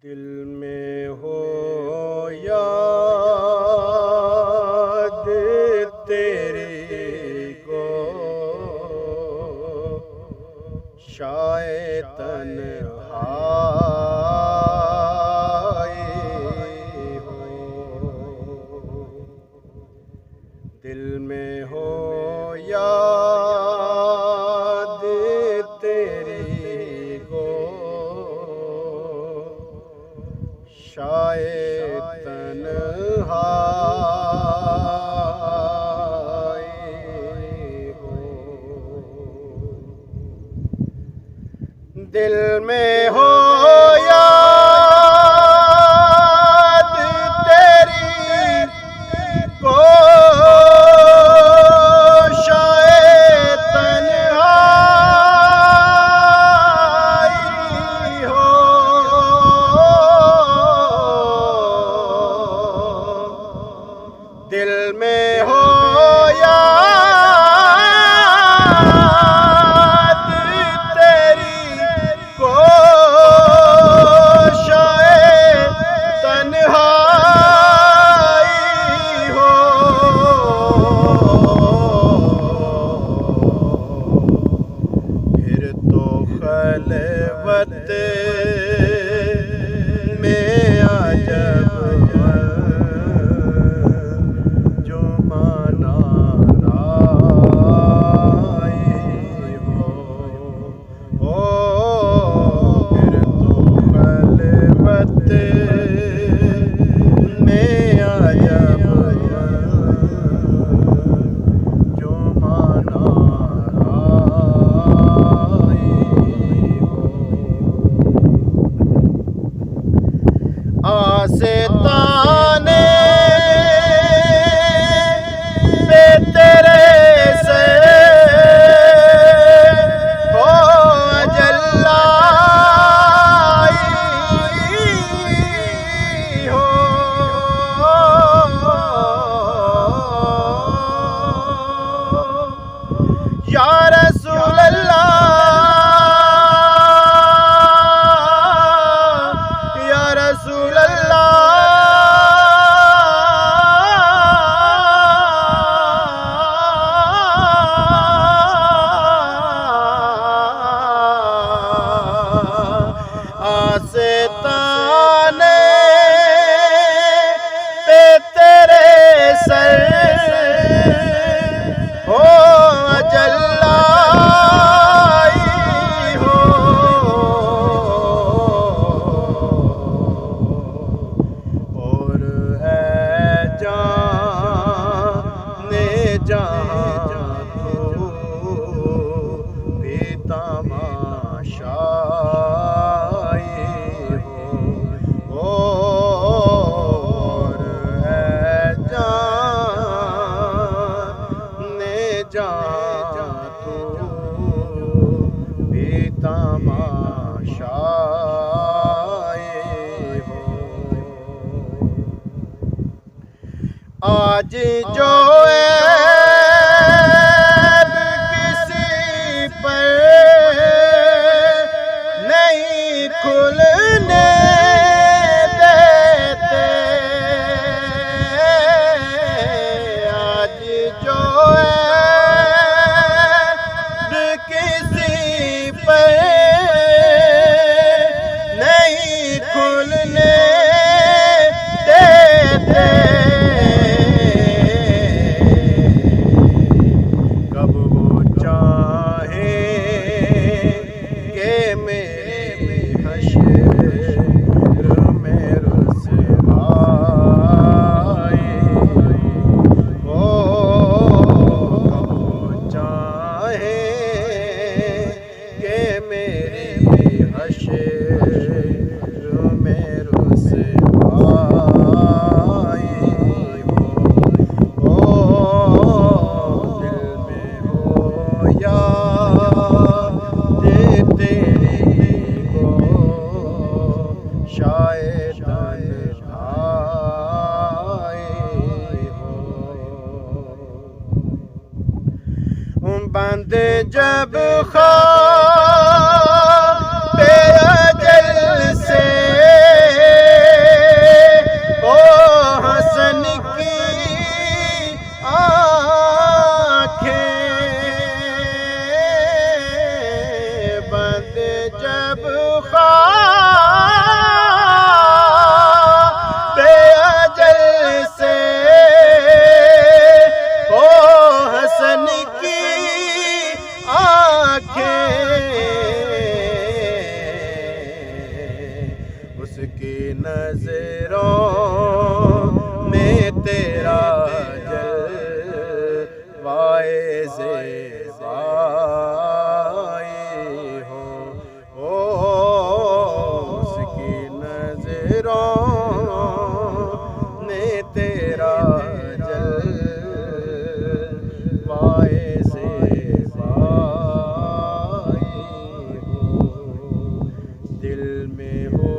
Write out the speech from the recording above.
दिल में हो याद तेरी को शायद तन्हाई हो। दिल में हो याद तेरी को शायद तन्हाई हो। दिल में हो याद तेरी को शायद तन्हाई हो। दिल में हो याद तेरी को शायद तन्हाई हो। फिर तो खलवत में अजब आस्ताने पे तेरे से हो अजल्लाई हो। या रसूल अल्लाह आस्ताने पे तेरे सर हो अजल्लाई हो। और है जाने जहाँ तू भी तमाशा जा तू भी तमाशाए हो। आज जो ऐब किसी पर नहीं खुलने देते, आज जो किसी पर नहीं खुलने देते, कब वो चाहे के मेरे हश्र में रुसवाए हो। कब वो चाहे मेरे हश्र में रुसवाई हो। दिल में हो याद तेरी को शायद तन्हाई हो। बंद जब ख्वाब पे अजल से ख्वाब अजल से ओ हसन की आंखें, उसकी नजरों में तेरा जलवाए ज़ेबाई हो। ओ उसकी नजरों में तेरा जलवाए ज़ेबाई हो। दिल में हो